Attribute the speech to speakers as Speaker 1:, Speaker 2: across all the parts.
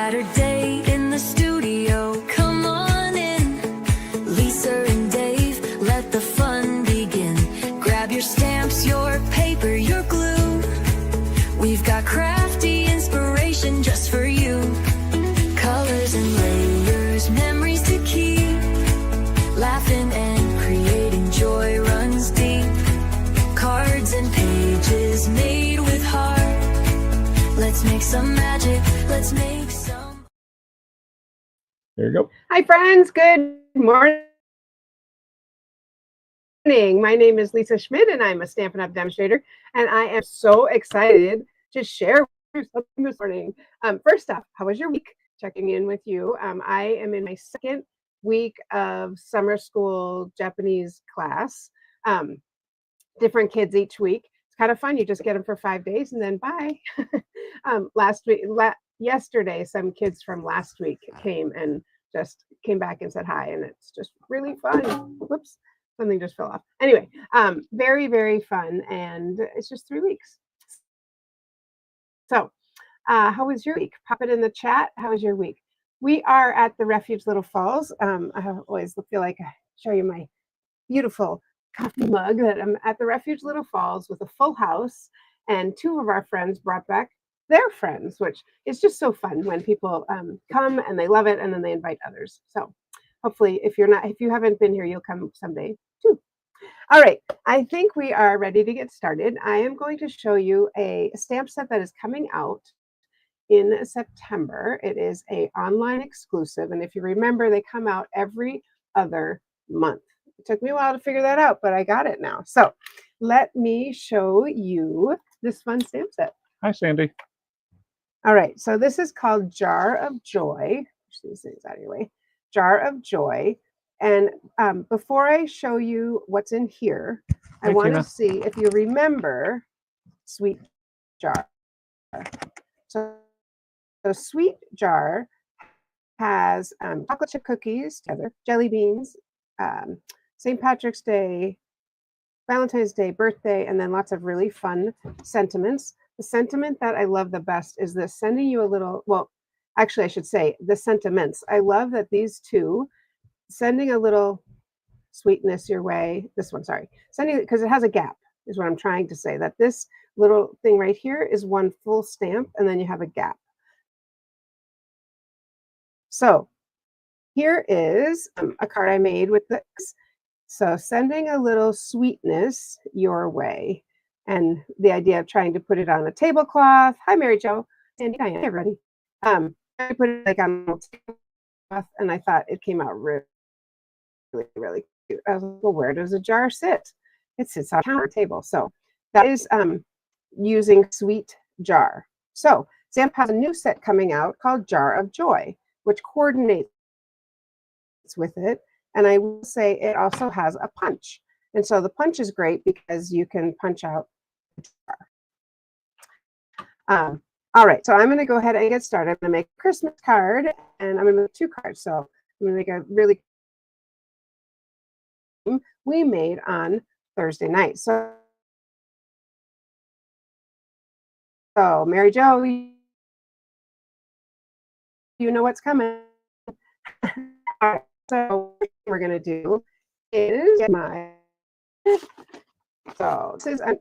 Speaker 1: Saturday in the studio. Come on in, Lisa and Dave, let the fun begin. Grab your stamps, your paper, your glue. We've got crafty inspiration just for you. Colors and layers, memories to keep. Laughing and creating, joy runs deep. Cards and pages made with heart. Let's make some magic, let's make some.
Speaker 2: There you go.
Speaker 3: Hi friends, good morning. My name is Lisa Schmidt and I'm a Stampin' Up! Demonstrator, and I am so excited to share with you something this morning. First off, how was your week? Checking in with you. I am in my second week of summer school Japanese class. Different kids each week. It's kind of fun. You just get them for 5 days and then bye. Yesterday, some kids from last week came back and said hi, and it's just really fun. Whoops, something just fell off. Anyway, very, very fun, and it's just 3 weeks. So, how was your week? Pop it in the chat. How was your week? We are at the Refuge Little Falls. I always feel like I show you my beautiful coffee mug that I'm at the Refuge Little Falls with a full house, and 2 of our friends brought back their friends, which is just so fun when people come and they love it and then they invite others. So hopefully if you haven't been here, you'll come someday too. All right, I think we are ready to get started. I am going to show you a stamp set that is coming out in September. It is an online exclusive, and if you remember, they come out every other month. It took me a while to figure that out, but I got it now. So let me show you this fun stamp set.
Speaker 2: Hi, Sandy.
Speaker 3: All right, so this is called Jar of Joy. Push these things out of your way. Jar of Joy. And before I show you what's in here, I want to see if you remember Sweet Jar. So Sweet Jar has chocolate chip cookies together, jelly beans, St. Patrick's Day, Valentine's Day, birthday, and then lots of really fun sentiments. The sentiment that I love the best is this, sending you a little, well, actually I should say the sentiments. I love that these two, sending a little sweetness your way, this one, sorry, sending, because it has a gap, is what I'm trying to say, that this little thing right here is one full stamp, and then you have a gap. So here is a card I made with this. So sending a little sweetness your way. And the idea of trying to put it on a tablecloth. Hi, Mary Jo. Sandy, Diane, everybody. I put it like on a tablecloth, and I thought it came out really, really, really cute. I was like, well, where does a jar sit? It sits on a counter table. So that is using Sweet Jar. So Stamp has a new set coming out called Jar of Joy, which coordinates with it. And I will say it also has a punch. And so the punch is great because you can punch out the jar. All right, so I'm going to go ahead and get started. I'm going to make a Christmas card, and I'm going to make 2 cards. So I'm going to make a really we made on Thursday night. So Mary Jo, you know what's coming. All right, so what we're going to do is my. So this is I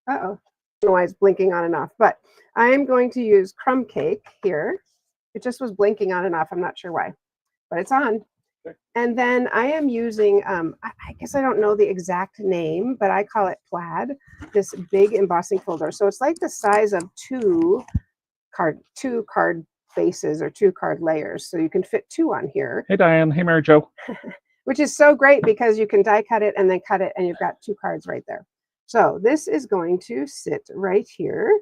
Speaker 3: don't know why it's blinking on and off, but I am going to use Crumb Cake here. It just was blinking on and off. I'm not sure why, but it's on. And then I am using, I guess I don't know the exact name, but I call it Plaid, this big embossing folder. So it's like the size of 2 card faces or 2 card layers. So you can fit 2 on here.
Speaker 2: Hey, Diane. Hey, Mary Jo.
Speaker 3: Which is so great because you can die cut it and then cut it, and you've got 2 cards right there. So this is going to sit right here,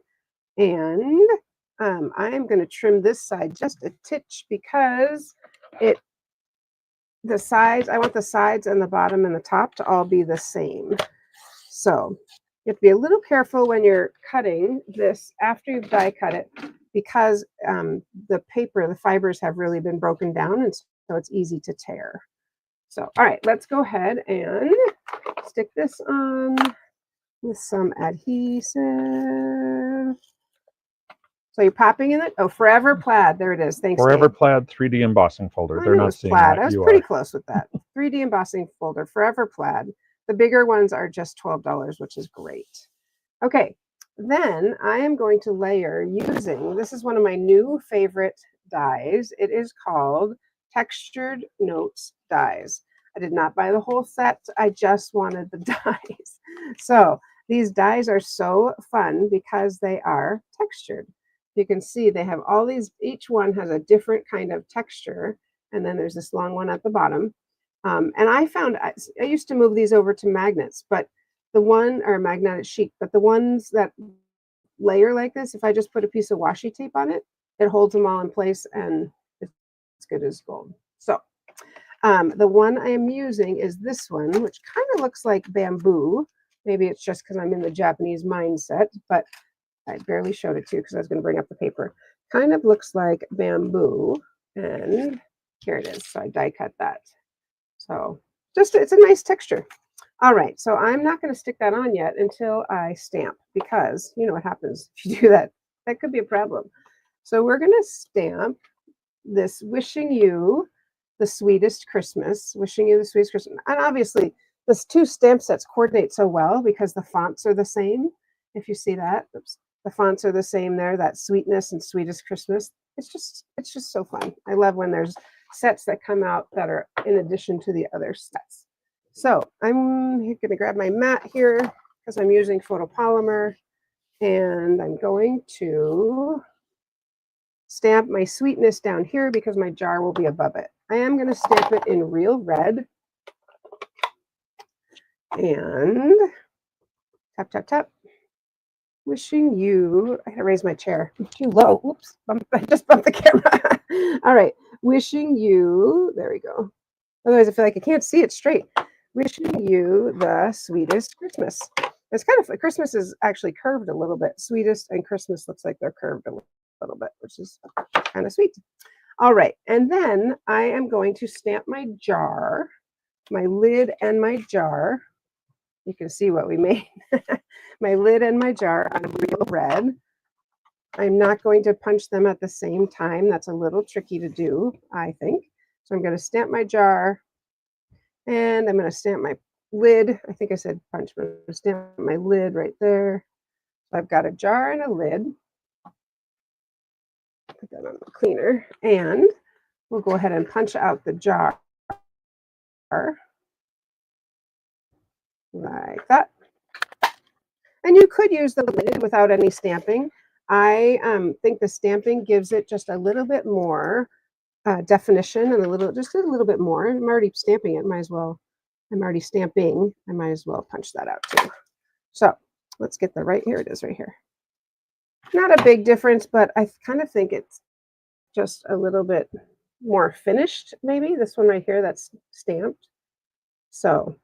Speaker 3: and I am going to trim this side just a titch because I want the sides and the bottom and the top to all be the same. So you have to be a little careful when you're cutting this after you've die cut it, because the fibers have really been broken down, and so it's easy to tear. So, all right, let's go ahead and stick this on with some adhesive. So you're popping in it. Oh, Forever Plaid. There it is. Thanks,
Speaker 2: Forever
Speaker 3: Dave.
Speaker 2: Plaid 3D embossing folder.
Speaker 3: I
Speaker 2: They're
Speaker 3: knew it
Speaker 2: not
Speaker 3: was
Speaker 2: seeing
Speaker 3: plaid.
Speaker 2: that.
Speaker 3: I was
Speaker 2: You
Speaker 3: pretty
Speaker 2: are.
Speaker 3: close with that. 3D embossing folder, Forever Plaid. The bigger ones are just $12, which is great. Okay, then I am going to layer using, this is one of my new favorite dies. It is called Textured Notes Dies. I did not buy the whole set. I just wanted the dies. So these dies are so fun because they are textured. You can see they have all these, each one has a different kind of texture. And then there's this long one at the bottom. And I found, I used to move these over to magnets, but the one, or magnetic sheet, but the ones that layer like this, if I just put a piece of washi tape on it, it holds them all in place and it's good as gold. So the one I am using is this one, which kind of looks like bamboo. Maybe it's just because I'm in the Japanese mindset, but I barely showed it to you because I was going to bring up the paper. Kind of looks like bamboo. And here it is. So I die cut that. So just, it's a nice texture. All right, so I'm not going to stick that on yet until I stamp, because you know what happens if you do that. That could be a problem. So we're going to stamp this Wishing You the Sweetest Christmas, Wishing You the Sweetest Christmas. And obviously, these two stamp sets coordinate so well because the fonts are the same. If you see that, oops, the fonts are the same there, that Sweetness and Sweetest Christmas. It's just so fun. I love when there's sets that come out that are in addition to the other sets. So I'm going to grab my mat here because I'm using photopolymer, and I'm going to stamp my Sweetness down here because my jar will be above it. I am going to stamp it in real red and tap, tap, tap. Wishing You, I gotta raise my chair. I'm too low. Oops, I just bumped the camera. All right, Wishing You, there we go. Otherwise, I feel like I can't see it straight. Wishing You the Sweetest Christmas. It's kind of, Christmas is actually curved a little bit. Sweetest and Christmas looks like they're curved a little bit, which is kind of sweet. All right, and then I am going to stamp my jar, my lid and my jar. You can see what we made. My lid and my jar on real red. I'm not going to punch them at the same time. That's a little tricky to do, I think. So I'm going to stamp my jar, and I'm going to stamp my lid. I think I said punch, but I'm going to stamp my lid right there. So I've got a jar and a lid. Put that on the cleaner, and we'll go ahead and punch out the jar like that. And you could use the lid without any stamping. I think the stamping gives it just a little bit more definition and just a little bit more. I'm already stamping it. Might as well. I'm already stamping. I might as well punch that out too. So let's get the right. Here it is, right here. Not a big difference, but I kind of think it's just a little bit more finished. Maybe this one right here that's stamped. So.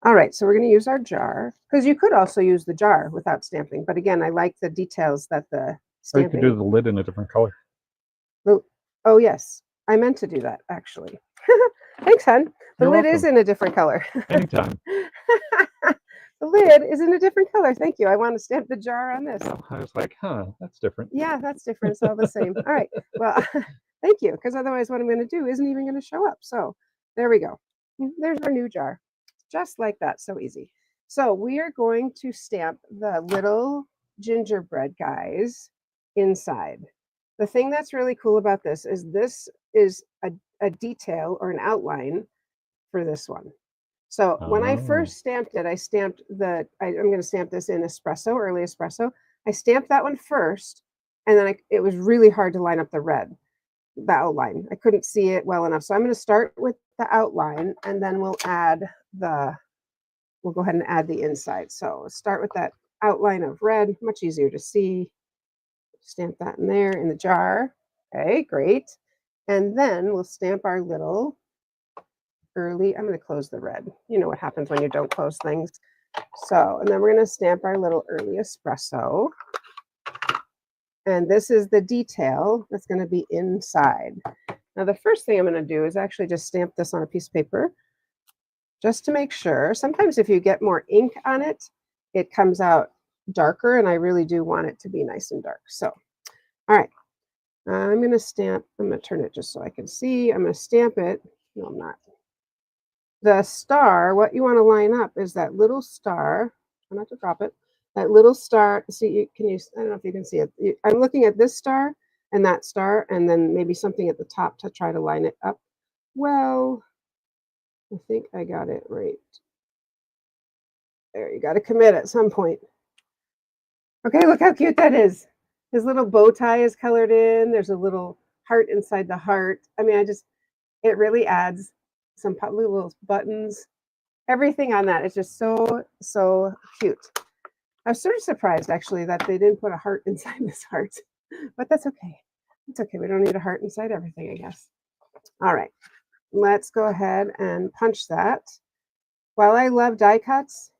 Speaker 3: All right, so we're going to use our jar, because you could also use the jar without stamping. But again, I like the details that the stamping.
Speaker 2: Or you could do the lid in a different color.
Speaker 3: Oh, yes. I meant to do that, actually. Thanks, hon. The lid is in a different color.
Speaker 2: Anytime.
Speaker 3: The lid is in a different color. Thank you. I want to stamp the jar on this.
Speaker 2: I was like, huh, that's different.
Speaker 3: Yeah, that's different. It's all the same. All right. Well, thank you, because otherwise what I'm going to do isn't even going to show up. So there we go. There's our new jar. Just like that, so easy. So we are going to stamp the little gingerbread guys inside. The thing that's really cool about this is a detail or an outline for this one. So when I first stamped it, I stamped I'm going to stamp this in espresso, early espresso. I stamped that one first, and then it was really hard to line up the red, the outline. I couldn't see it well enough. So I'm going to start with the outline, and then we'll go ahead and add the inside. So let's start with that outline of red, much easier to see. Stamp that in there in the jar. Okay, great. And then we'll stamp our little early, I'm going to close the red. You know what happens when you don't close things. So, and then we're going to stamp our little early espresso. And this is the detail that's going to be inside. Now, the first thing I'm going to do is actually just stamp this on a piece of paper, just to make sure. Sometimes if you get more ink on it, it comes out darker, and I really do want it to be nice and dark. So All right. I'm going to stamp. I'm going to turn it just so I can see. I'm going to stamp it. No, I'm not. The star, what you want to line up is that little star. Try not to drop it. That little star. See, I don't know if you can see it. I'm looking at this star and that star, and then maybe something at the top to try to line it up. Well, I think I got it right. There, you got to commit at some point. Okay, look how cute that is. His little bow tie is colored in. There's a little heart inside the heart. I mean, it really adds some little buttons. Everything on that is just so, so cute. I was sort of surprised, actually, that they didn't put a heart inside this heart. But that's okay. It's okay. We don't need a heart inside everything, I guess. All right. Let's go ahead and punch that. While I love die cuts,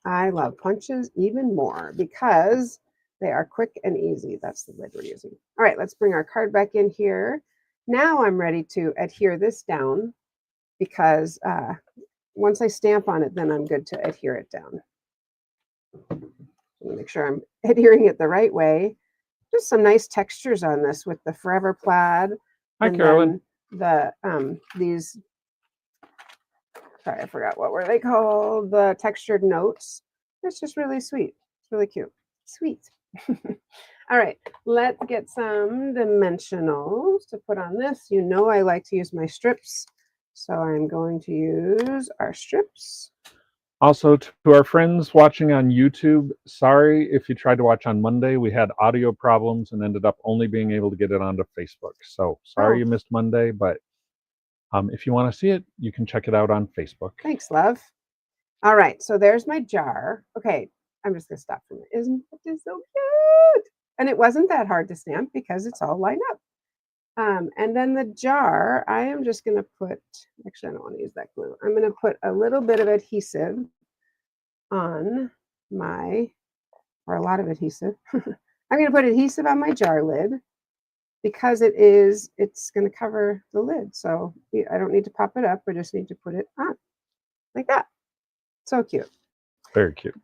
Speaker 3: I love punches even more because they are quick and easy. That's the lid we're using. All right, let's bring our card back in here. Now I'm ready to adhere this down because once I stamp on it, then I'm good to adhere it down. Let me make sure I'm adhering it the right way. Just some nice textures on this with the Forever Plaid.
Speaker 2: Hi, Carolyn.
Speaker 3: These, sorry, I forgot what were they called? The textured notes. It's just really sweet. It's really cute. Sweet. All right, let's get some dimensionals to put on this. You know I like to use my strips, so I'm going to use our strips.
Speaker 2: Also, to our friends watching on YouTube, sorry if you tried to watch on Monday. We had audio problems and ended up only being able to get it onto Facebook. So sorry you missed Monday, but if you want to see it, you can check it out on Facebook.
Speaker 3: Thanks, love. All right, so there's my jar. Okay, I'm just going to stop for a minute. Isn't it so cute? And it wasn't that hard to stamp because it's all lined up. And then the jar, I am just going to put, actually, I don't want to use that glue. I'm going to put a little bit of adhesive on or a lot of adhesive. I'm going to put adhesive on my jar lid because it's going to cover the lid. So I don't need to pop it up. I just need to put it on like that. So cute.
Speaker 2: Very cute.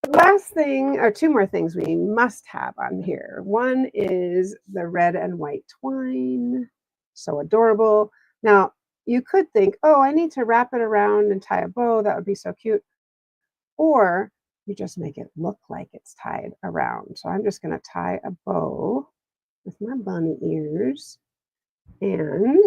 Speaker 3: Last thing, or two more things we must have on here. One is the red and white twine. So adorable. Now, you could think, oh, I need to wrap it around and tie a bow. That would be so cute. Or you just make it look like it's tied around. So I'm just going to tie a bow with my bunny ears. And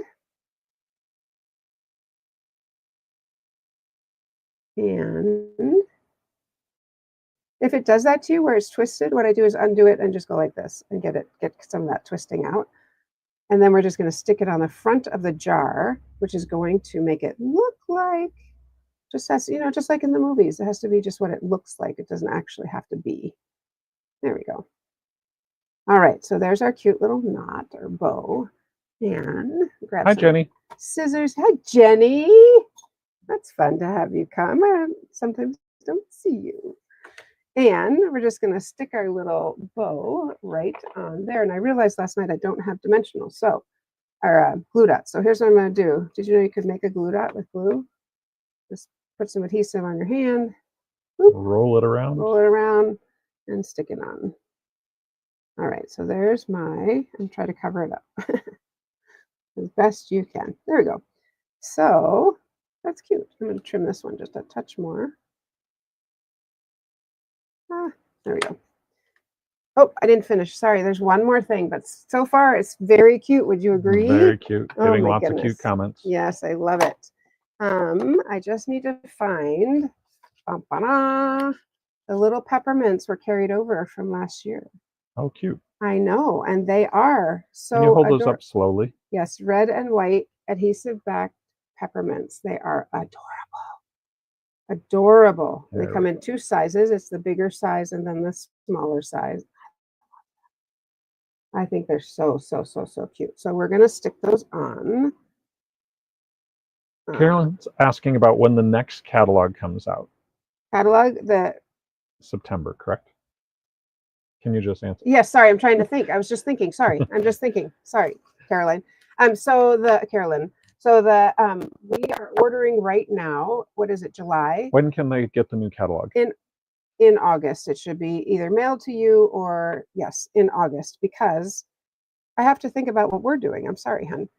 Speaker 3: if it does that to you where it's twisted, what I do is undo it and just go like this and get some of that twisting out. And then we're just going to stick it on the front of the jar, which is going to make it look like, just like in the movies. It has to be just what it looks like. It doesn't actually have to be. There we go. All right, so there's our cute little knot or bow. And grab
Speaker 2: Hi, Jenny.
Speaker 3: Scissors. Hi, Jenny. That's fun to have you come. I sometimes don't see you. And we're just going to stick our little bow right on there. And I realized last night I don't have dimensionals, so our glue dots. So here's what I'm going to do. Did you know you could make a glue dot with glue? Just put some adhesive on your hand. Whoop,
Speaker 2: roll it around,
Speaker 3: and stick it on. All right, so there's and try to cover it up as best you can. There we go. So that's cute. I'm going to trim this one just a touch more. There we go. Oh, I didn't finish. Sorry, there's one more thing, but so far it's very cute. Would you agree?
Speaker 2: Very cute. Getting lots
Speaker 3: goodness.
Speaker 2: of cute comments.
Speaker 3: Yes, I love it. I just need to find the little peppermints were carried over from last year.
Speaker 2: Oh, cute.
Speaker 3: I know, and they are so
Speaker 2: Can you hold those up slowly?
Speaker 3: Yes, red and white adhesive back peppermints. They are adorable. Adorable. They come in two sizes. It's the bigger size and then the smaller size. I think they're so, so, so, so cute. So we're going to stick those on.
Speaker 2: Carolyn's asking about when the next catalog comes out.
Speaker 3: Catalog,
Speaker 2: September, correct? Can you just answer?
Speaker 3: Yes, sorry, I'm trying to think. I was just thinking. Sorry, I'm just thinking. Sorry, Caroline. We are ordering right now. What is it, July?
Speaker 2: When can they get the new catalog?
Speaker 3: in August. It should be either mailed to you or, yes, in August, because I have to think about what we're doing. I'm sorry, hun.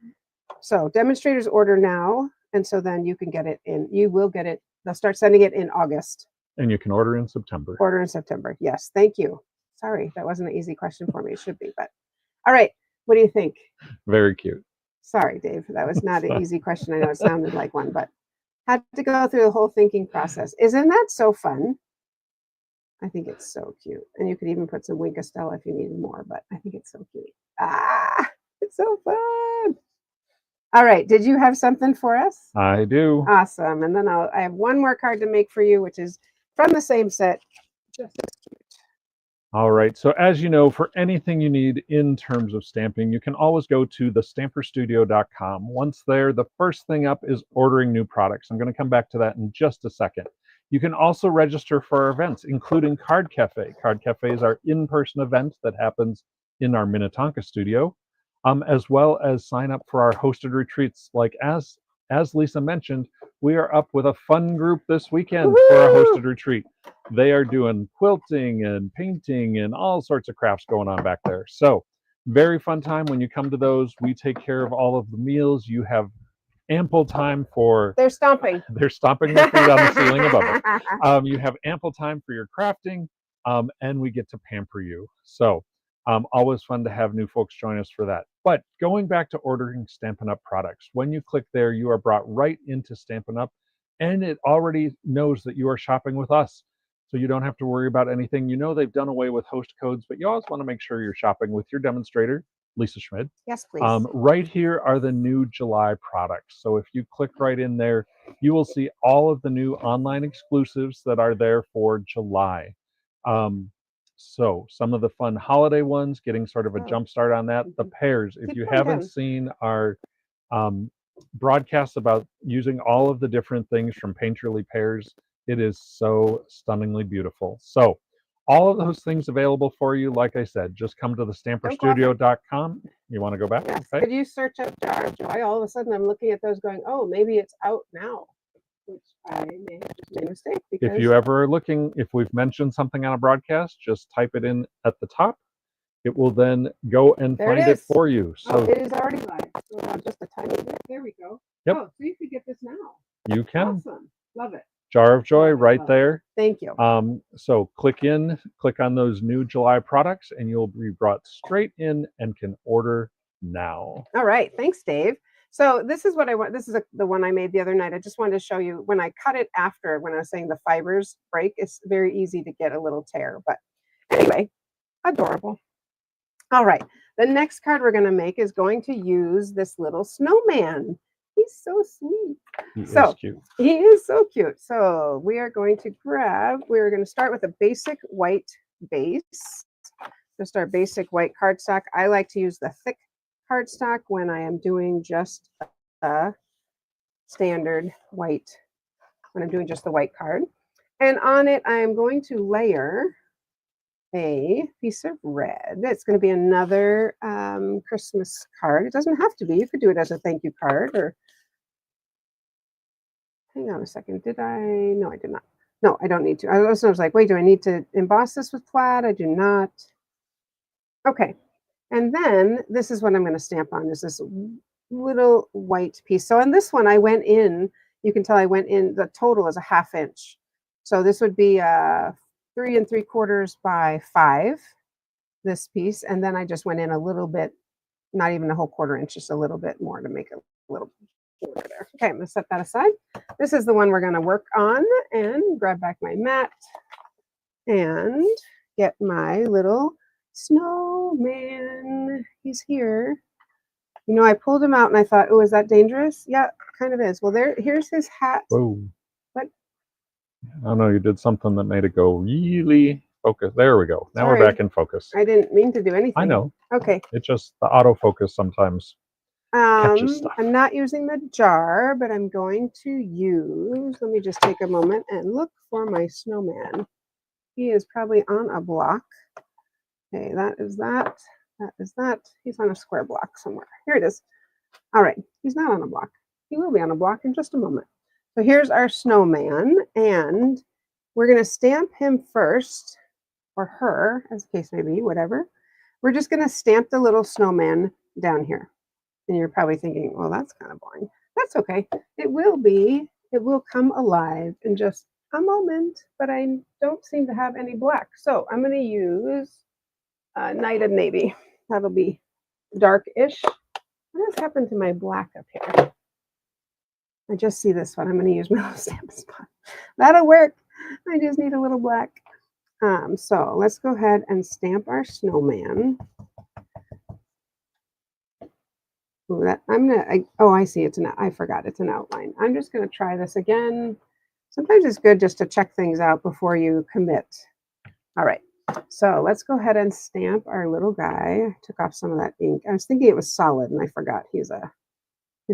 Speaker 3: So demonstrators order now, and so then you can get it in. You will get it. They'll start sending it in August.
Speaker 2: And you can order in September.
Speaker 3: Order in September. Yes, thank you. Sorry, that wasn't an easy question for me. It should be, but all right. What do you think?
Speaker 2: Very cute.
Speaker 3: Sorry, Dave. That was not an easy question. I know it sounded like one, but had to go through the whole thinking process. Isn't that so fun? I think it's so cute. And you could even put some Wink Estella if you needed more, but I think it's so cute. Ah, it's so fun. All right. Did you have something for us?
Speaker 2: I do.
Speaker 3: Awesome. And then I have one more card to make for you, which is from the same set. Just as cute.
Speaker 2: All right. So as you know, for anything you need in terms of stamping, you can always go to thestamperstudio.com. Once there, the first thing up is ordering new products. I'm going to come back to that in just a second. You can also register for our events, including Card Cafe. Card Cafe is our in-person event that happens in our Minnetonka studio, as well as sign up for our hosted retreats. Like as Lisa mentioned, we are up with a fun group this weekend for a hosted retreat. They are doing quilting and painting and all sorts of crafts going on back there. So very fun time when you come to those. We take care of all of the meals. You have ample time for...
Speaker 3: They're stomping.
Speaker 2: They're stomping their feet on the ceiling above us. You have ample time for your crafting, and we get to pamper you. So always fun to have new folks join us for that. But going back to ordering Stampin' Up! Products, when you click there, you are brought right into Stampin' Up! And it already knows that you are shopping with us. So you don't have to worry about anything. You know they've done away with host codes, but you always want to make sure you're shopping with your demonstrator, Lisa Schmid.
Speaker 3: Yes, please.
Speaker 2: Right here are the new July products. So if you click right in there, you will see all of the new online exclusives that are there for July. So some of the fun holiday ones, getting sort of a jump start on that. The pairs, if you haven't seen our broadcasts about using all of the different things from Painterly pairs, it is so stunningly beautiful. So all of those things available for you. Like I said, just come to thestamperstudio.com. You want to go back?
Speaker 3: Yes.
Speaker 2: Okay.
Speaker 3: Could you search up Jar of Joy? All of a sudden I'm looking at those going, oh, maybe it's out now, which I may have just made a mistake. Because
Speaker 2: If you ever are looking, if we've mentioned something on a broadcast, just type it in at the top. It will then go and
Speaker 3: There it
Speaker 2: find it
Speaker 3: is.
Speaker 2: for you. So
Speaker 3: it is already live. So just a tiny bit. There we go.
Speaker 2: Yep.
Speaker 3: Oh, so you could get this now.
Speaker 2: you can.
Speaker 3: Awesome. Love it.
Speaker 2: Jar of Joy
Speaker 3: Love it,
Speaker 2: right
Speaker 3: love it.
Speaker 2: there.
Speaker 3: Thank you.
Speaker 2: So click on those new July products, and you'll be brought straight in and can order now.
Speaker 3: All right. Thanks, Dave. So this is what I want. This is the one I made the other night. I just wanted to show you when I cut it after, when I was saying the fibers break, it's very easy to get a little tear. But anyway, adorable. All right. The next card we're going to make is going to use this little snowman. He's so sweet.
Speaker 2: He is
Speaker 3: So
Speaker 2: cute.
Speaker 3: he is so cute. So we're going to start with a basic white base. Just our basic white cardstock. I like to use the thick cardstock when I am doing just a standard white, when I'm doing just the white card. And on it, I am going to layer a piece of red. It's going to be another Christmas card. It doesn't have to be. You could do it as a thank you card, or hang on a second. Did I? No, I did not. No, I don't need to. I was like, wait, do I need to emboss this with plaid? I do not. Okay. And then this is what I'm going to stamp on, is this little white piece. So on this one, I went in, you can tell I went in, the total is a 1/2 inch. So this would be 3 3/4 by 5, this piece. And then I just went in a little bit, not even a whole 1/4 inch, just a little bit more to make a little border there. Okay, I'm going to set that aside. This is the one we're going to work on, and grab back my mat and get my little snowman. He's here. You know, I pulled him out and I thought, oh, is that dangerous? Yeah, kind of is. Well, here's his hat.
Speaker 2: Whoa.
Speaker 3: What?
Speaker 2: I don't know. You did something that made it go really focus. There we go. Now
Speaker 3: Sorry.
Speaker 2: we're back in focus.
Speaker 3: I didn't mean to do anything.
Speaker 2: I know.
Speaker 3: Okay.
Speaker 2: It's just the autofocus sometimes catches stuff.
Speaker 3: I'm not using the jar, but I'm going to use, let me just take a moment and look for my snowman. He is probably on a block. Okay, that is that. That is that. He's on a square block somewhere. Here it is. All right. He's not on a block. He will be on a block in just a moment. So here's our snowman, and we're going to stamp him first, or her, as the case may be, whatever. We're just going to stamp the little snowman down here. And you're probably thinking, well, that's kind of boring. That's okay. It will come alive in just a moment, but I don't seem to have any black. So I'm going to use Night of Navy. That'll be dark-ish. What has happened to my black up here? I just see this one. I'm going to use my little stamp spot. That'll work. I just need a little black. So let's go ahead and stamp our snowman. Ooh, I see it's I forgot it's an outline. I'm just gonna try this again. Sometimes it's good just to check things out before you commit. All right, so let's go ahead and stamp our little guy. I took off some of that ink. I was thinking it was solid and I forgot his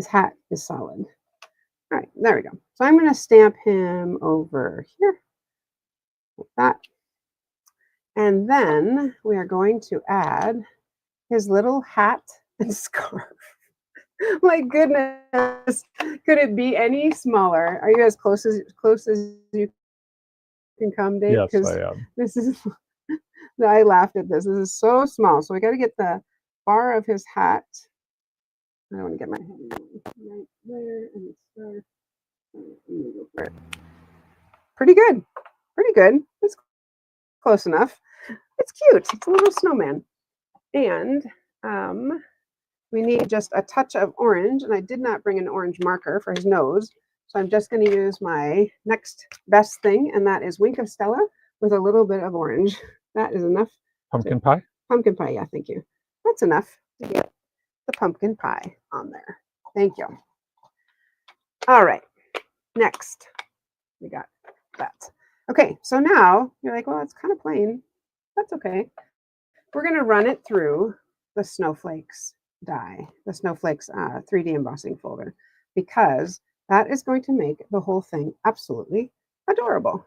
Speaker 3: hat is solid. All right, there we go. So I'm gonna stamp him over here, like that. And then we are going to add his little hat and scarf. My goodness, could it be any smaller? Are you as close as you can come, Dave?
Speaker 2: Yes, I am.
Speaker 3: This is, I laughed at this. This is so small. So we got to get the bar of his hat. I don't want to get my hand right there and the scarf. Pretty good. Pretty good. It's close enough. It's cute. It's a little snowman. And we need just a touch of orange, and I did not bring an orange marker for his nose, so I'm just going to use my next best thing, and that is Wink of Stella with a little bit of orange. That is enough.
Speaker 2: Pumpkin pie?
Speaker 3: Pumpkin pie, yeah, thank you. That's enough to get the pumpkin pie on there. Thank you. All right, next, we got that. Okay, so now you're like, well, it's kind of plain. That's okay. We're going to run it through the Snowflakes die, the Snowflakes 3D embossing folder, because that is going to make the whole thing absolutely adorable.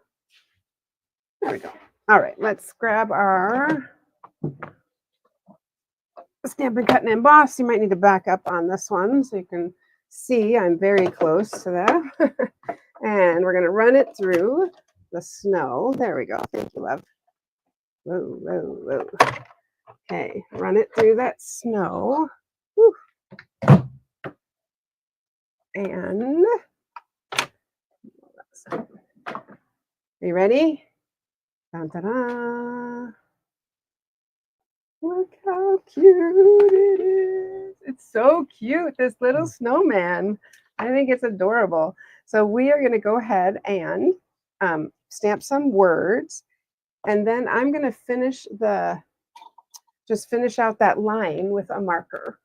Speaker 3: There we go. All right, let's grab our Stampin' Cut and Emboss. You might need to back up on this one so you can see I'm very close to that. And we're going to run it through the snow. There we go. Thank you, love. Whoa, whoa, whoa. Okay, run it through that snow. Whew. And are you ready? Dun, da, da. Look how cute it is. It's so cute, this little snowman. I think it's adorable. So we are going to go ahead and stamp some words. And then I'm going to finish out that line with a marker,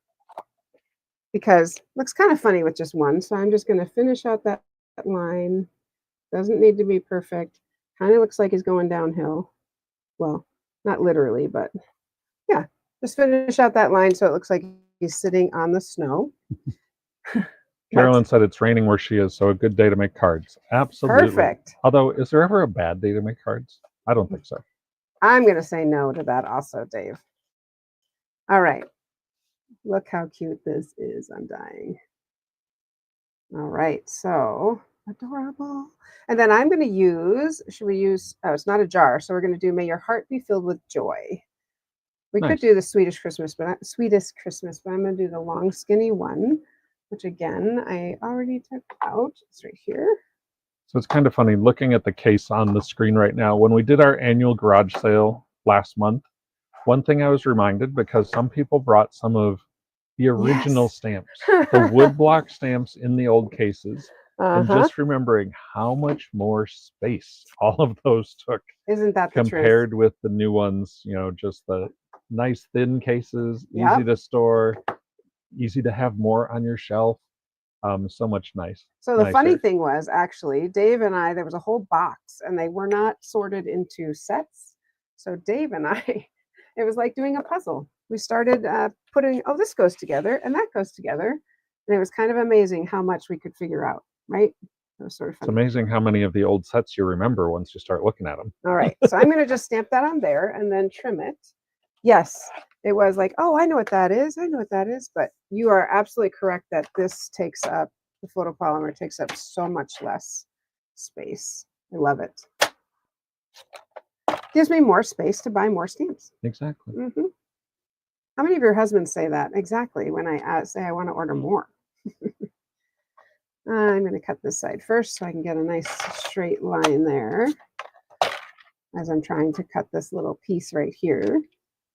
Speaker 3: because it looks kind of funny with just one. So I'm just going to finish out that line. Doesn't need to be perfect. Kind of looks like he's going downhill. Well, not literally, but yeah, just finish out that line so it looks like he's sitting on the snow.
Speaker 2: Carolyn said it's raining where she is, so a good day to make cards. Absolutely.
Speaker 3: Perfect.
Speaker 2: Although, is there ever a bad day to make cards? I don't think so.
Speaker 3: I'm going to say no to that also, Dave. All right. Look how cute this is. I'm dying. All right. So adorable. And then I'm going to use, oh, it's not a jar. So we're going to do May Your Heart Be Filled with Joy. We could do the Swedish Christmas, but I'm going to do the long skinny one, which again, I already took out. It's right here.
Speaker 2: So it's kind of funny looking at the case on the screen right now. When we did our annual garage sale last month, one thing I was reminded, because some people brought some of the original stamps, the woodblock stamps in the old cases, and just remembering how much more space all of those took.
Speaker 3: Isn't that the
Speaker 2: compared
Speaker 3: truth?
Speaker 2: with the new ones, you know, just the nice thin cases, easy to store, easy to have more on your shelf. So much nice.
Speaker 3: So the funny thing was, actually, Dave and I, there was a whole box and they were not sorted into sets. So Dave and I, it was like doing a puzzle. We started putting, oh, this goes together and that goes together. And it was kind of amazing how much we could figure out, right? It was sort of fun.
Speaker 2: It's amazing how many of the old sets you remember once you start looking at them.
Speaker 3: All right. So I'm going to just stamp that on there and then trim it. Yes, it was like, oh, I know what that is. I know what that is. But you are absolutely correct that this takes up, the photopolymer takes up so much less space. I love it. Gives me more space to buy more stamps.
Speaker 2: Exactly.
Speaker 3: How many of your husbands say that? Exactly, when I say I want to order more. I'm going to cut this side first so I can get a nice straight line there as I'm trying to cut this little piece right here.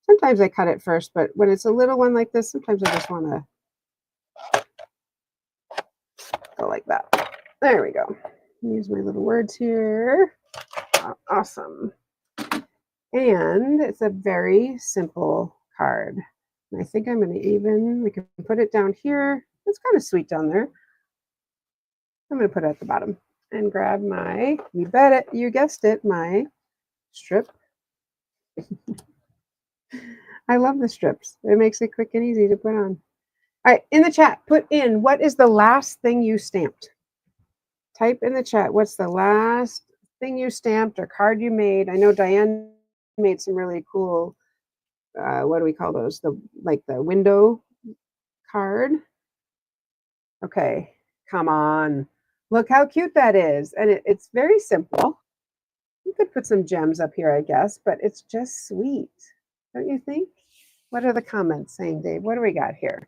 Speaker 3: Sometimes I cut it first, but when it's a little one like this, sometimes I just want to go like that. There we go. Use my little words here. Awesome. And it's a very simple card. And I think I'm going to we can put it down here. It's kind of sweet down there. I'm going to put it at the bottom and grab my, you bet it, you guessed it, my strip. I love the strips. It makes it quick and easy to put on. All right, in the chat, put in what is the last thing you stamped? Type in the chat, what's the last thing you stamped or card you made? I know Diane made some really cool, what do we call those? Like the window card. Okay, come on. Look how cute that is. And it's very simple. You could put some gems up here, I guess, but it's just sweet. Don't you think? What are the comments saying, Dave? What do we got here?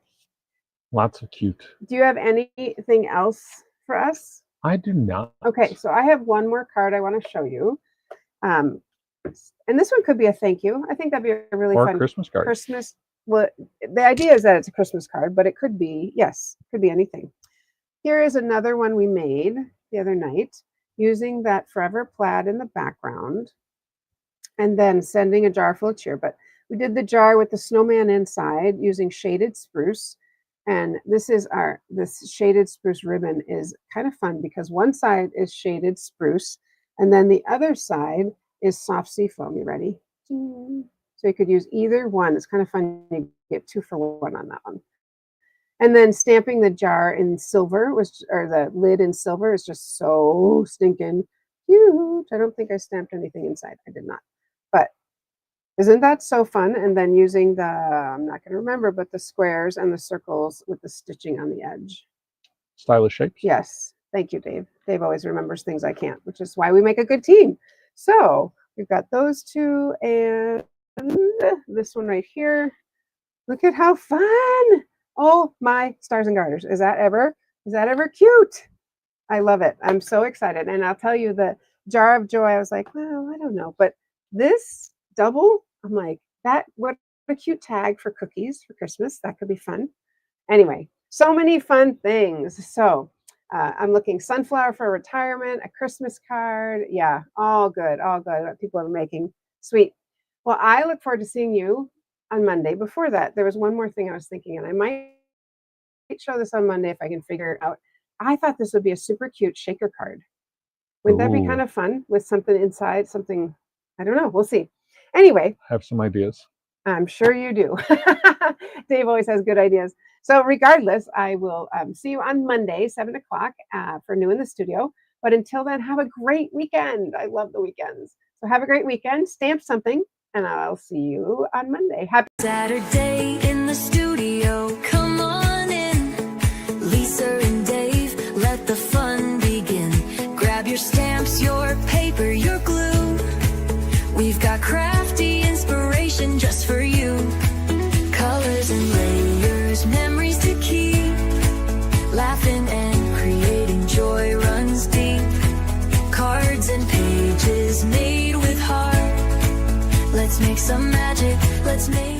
Speaker 2: Lots of cute.
Speaker 3: Do you have anything else for us?
Speaker 2: I do not.
Speaker 3: Okay, so I have one more card I want to show you. And this one could be a thank you. I think that'd be a really fun
Speaker 2: Christmas card.
Speaker 3: Christmas. Well, the idea is that it's a Christmas card, but it could be, yes, it could be anything. Here is another one we made the other night using that Forever Plaid in the background and then sending a jar full of cheer. But we did the jar with the snowman inside using shaded spruce. And this shaded spruce ribbon is kind of fun because one side is shaded spruce and then the other side is soft sea foam. You ready? So you could use either one. It's kind of fun. You get 2 for 1 on that one. And then stamping the jar in silver or the lid in silver is just so stinking cute. I don't think I stamped anything inside. I did not. But isn't that so fun? And then using I'm not going to remember, but the squares and the circles with the stitching on the edge.
Speaker 2: Stylish shapes.
Speaker 3: Yes. Thank you, Dave. Dave always remembers things I can't, which is why we make a good team. So we've got those two and this one right here. Look at how fun. Oh my stars and garters. Is that ever cute? I love it. I'm so excited. And I'll tell you, the jar of joy, I was like, well, I don't know. But this double, I'm like, what a cute tag for cookies for Christmas. That could be fun. Anyway, so many fun things. So I'm looking sunflower for retirement, a Christmas card. Yeah, all good, what people are making. Sweet. Well, I look forward to seeing you on Monday. Before that, there was one more thing I was thinking, and I might show this on Monday if I can figure it out. I thought this would be a super cute shaker card. Wouldn't that be kind of fun with something inside, something, I don't know, we'll see. Anyway.
Speaker 2: I have some ideas.
Speaker 3: I'm sure you do. Dave always has good ideas. So regardless, I will see you on Monday, 7 o'clock for New in the Studio. But until then, have a great weekend. I love the weekends. So have a great weekend. Stamp something, and I'll see you on Monday. Happy
Speaker 1: Saturday in the studio. Come on in. Lisa and Dave, let the fun begin. Grab your stamps, your paper, your glue. We've got crafty inspiration just for you. Colors and layers, memories to keep. Laughing and creating joy runs deep. Cards and pages made with heart. Let's make some magic. Let's make